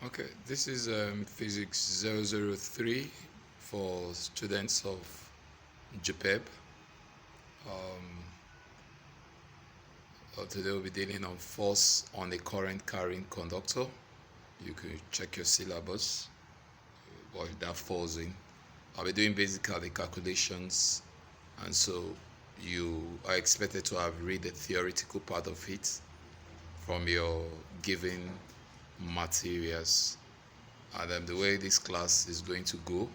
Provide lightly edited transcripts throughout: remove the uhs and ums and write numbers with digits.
Okay, this is Physics 003 for students of JUPEB. Today we'll be dealing on force on a current carrying conductor. You can check your syllabus, what that falls in. I'll be doing basically calculations, and so you are expected to have read the theoretical part of it from your given materials. And the way this class is going to go,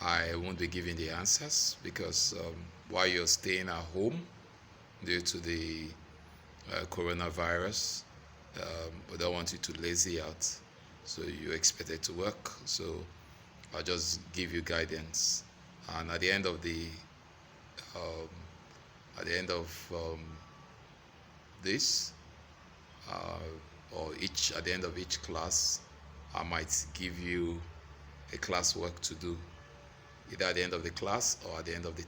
I won't be giving the answers because while you're staying at home due to the coronavirus, we don't want you to lazy out, so you're expected to work. So I'll just give you guidance, and at the end of this, or at the end of each class, I might give you a classwork to do, either at the end of the class or at the end of the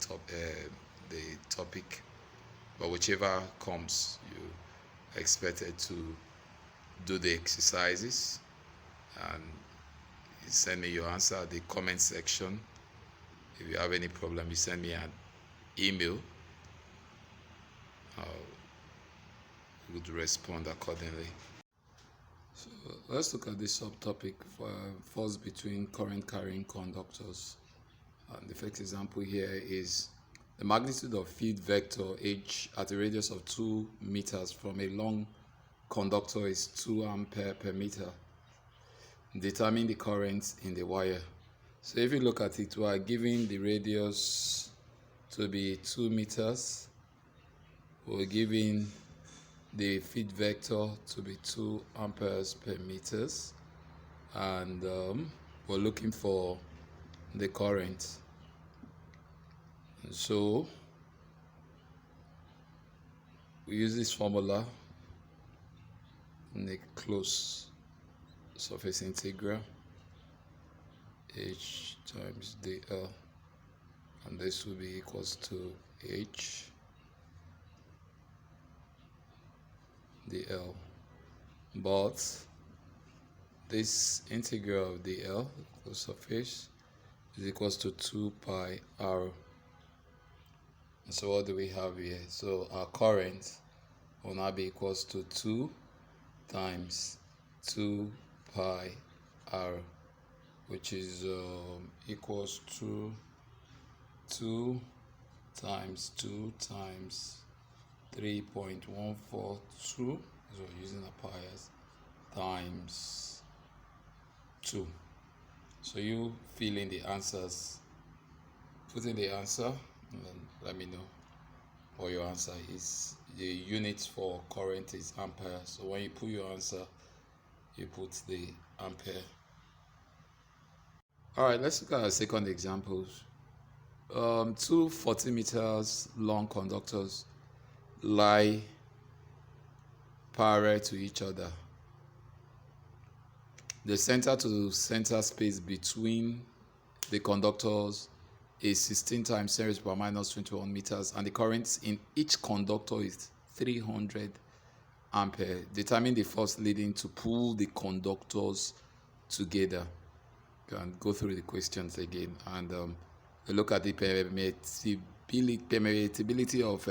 topic. But whichever comes, you are expected to do the exercises, and you send me your answer at the comment section. If you have any problem, you send me an email. I would respond accordingly. So let's look at this subtopic for force between current carrying conductors. And the first example here is the magnitude of field vector H at a radius of 2 meters from a long conductor is 2 ampere per meter. Determine the current in the wire. So if you look at it, we are giving the radius to be 2 meters. We're giving the field vector to be 2 amperes per meters, and we're looking for the current. And so we use this formula in the closed surface integral H times dl, and this will be equals to H dl, but this integral of dl, closed surface, is equals to 2 pi r. And so what do we have here? So our current will now be equals to 2 times 2 pi r, which is equals to 2 times 2 times 3.142, so we're using a pi as, times 2. So you fill in the answers, put in the answer, and then let me know what your answer is. The unit for current is ampere, so when you put your answer, you put the ampere. Alright, let's look at our second examples. Two 40 meters long conductors lie parallel to each other. The center to center space between the conductors is 16 times 10 raised to the power minus 21 meters, and the current in each conductor is 300 ampere. Determine the force leading to pull the conductors together. You can go through the questions again, and look at the permeability of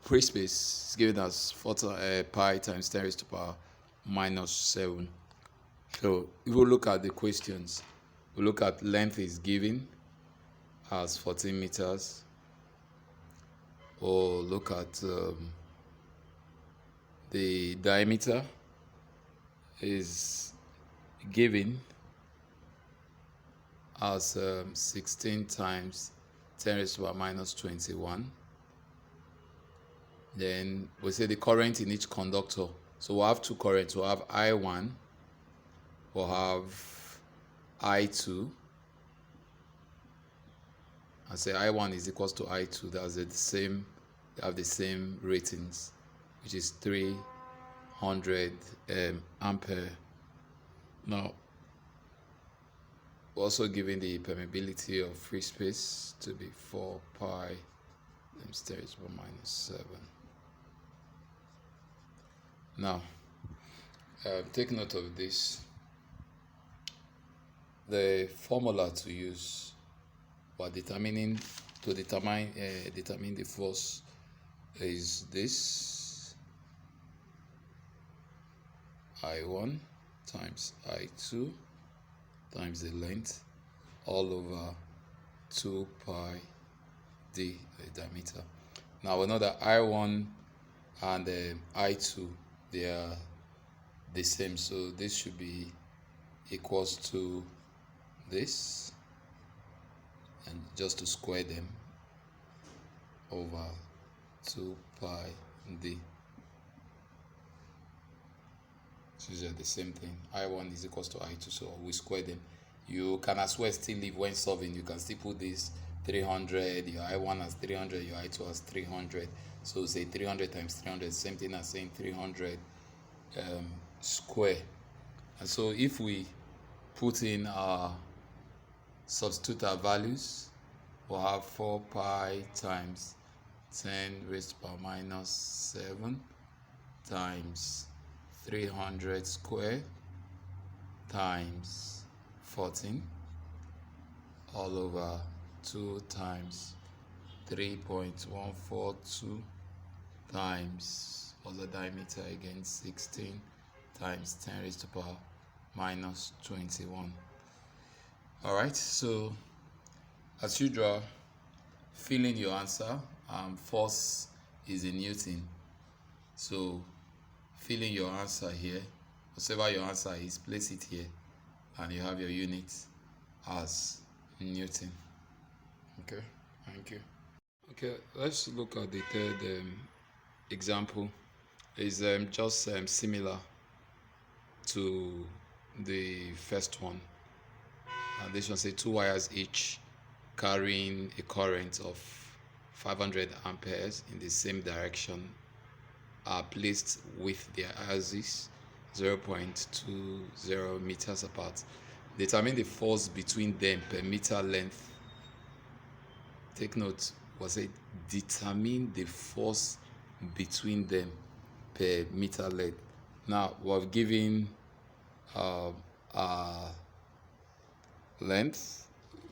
free space is given as 4 pi times 10 raised to the power minus 7. So if we look at the questions, we look at length is given as 14 meters, or look at the diameter is given as 16 times 10 raised to the power minus 21. Then we say the current in each conductor. So we'll have two currents. We'll have I1, we'll have I2. I say I1 is equals to I2. That's the same. They have the same ratings, which is 300 ampere. Now, we're also given the permeability of free space to be 4 pi times 10 raised to the power minus 7. Now, take note of this. The formula to use for determine the force is this: I1 times I2 times the length all over 2 pi d, the diameter. Now we know that I1 and I2, they are the same, so this should be equals to this, and just to square them over 2 pi d. These are the same thing. I1 is equals to I2, so we square them. You can as well still leave when solving. You can still put this 300, your I1 as 300, your I2 as 300. So say 300 times 300, same thing as saying 300 square. And so if we put in our substitute our values, we'll have 4 pi times 10 raised to power minus 7 times 300 square times 14 all over 2 times 3.142 times, what's the diameter again, 16 times 10 raised to power minus 21. Alright, so as usual, fill in your answer. Force is in Newton, so fill in your answer here. Whatever your answer is, place it here, and you have your unit as Newton. Okay, thank you. Okay, let's look at the third example. It's just similar to the first one. And this one says 2 wires each carrying a current of 500 amperes in the same direction are placed with their axes 0.20 meters apart. Determine the force between them per meter length. Take note, was it determine the force between them per meter length. Now we're given length.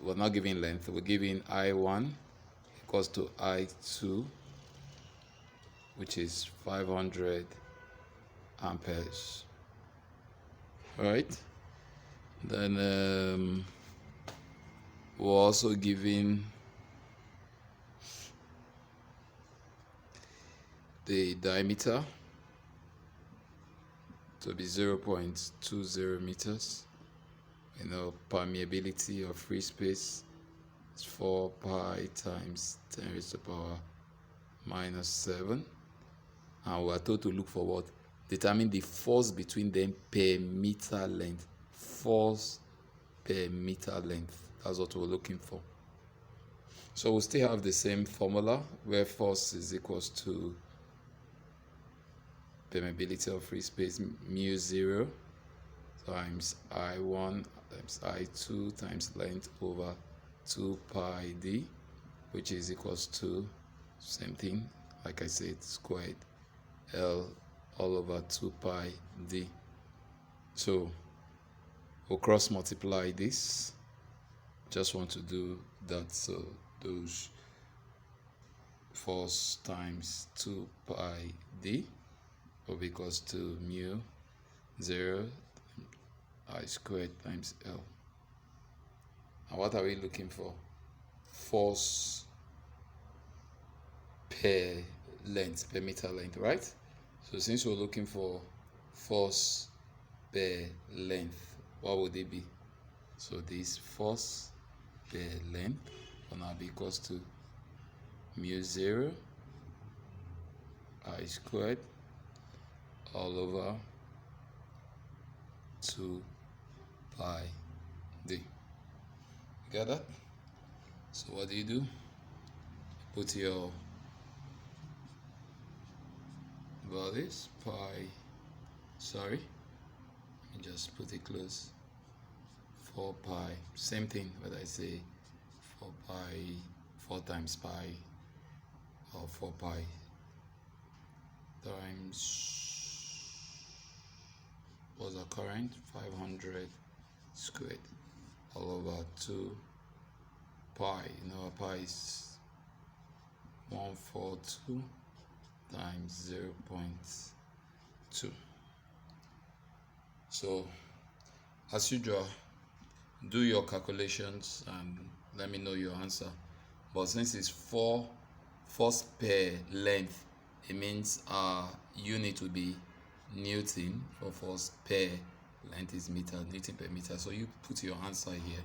We're not giving length, we're giving I1 equals to I2, which is 500 amperes. All right, then we're also giving the diameter to be 0.20 meters. You know, permeability of free space is 4 pi times 10 raised to the power minus 7. And we are told to look for what? Determine the force between them per meter length. Force per meter length. That's what we're looking for. So we still have the same formula where force is equals to permeability of free space mu 0 times I1 times I2 times length over 2 pi d, which is equals to same thing, like I said, squared L all over 2 pi d. So we'll cross multiply this. Just want to do that, so those force times 2 pi d will be equals to mu 0 I squared times L. And what are we looking for? Force per length, per meter length, right? So since we're looking for force per length, what would it be? So this force per length will now be equals to mu 0 I squared all over 2 pi d. Get that? So what do? Put your values, pi, sorry, let me just put it close, 4 pi, same thing, whether I say 4 pi, 4 times pi, or 4 pi times as our current, 500 squared all over 2 pi. Pi is 142 times 0.2. So as usual, do your calculations and let me know your answer. But since it's 4 force per length, it means our unit will be Newton. For force per length is meter, Newton per meter. So you put your answer here.